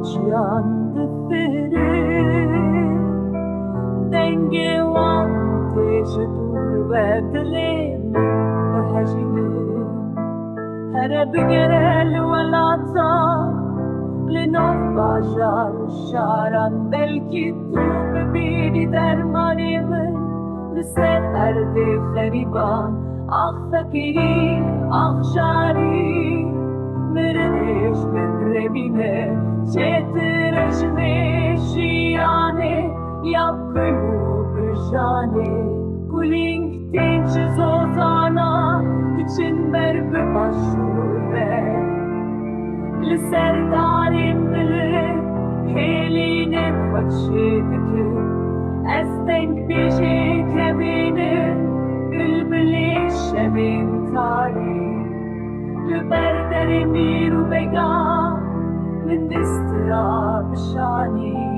Cian de fere Denge vante Şedur ve dilim Ve hecine Here bigere l'ualata L'nof bajar Şaran belki tu bebidi dermanımın Lise erdi feriban Ah fakiri, ah şari Meredeş ben rebine Çetireşne şiyane Yapkıyu büşane Kuling tençi zozana İçin berbe başvurve Liserdarim bile Heline façidiki Ez denk bir şey kevine Bülbüli şebin tarih Lüberderi miru bega من استراب شاني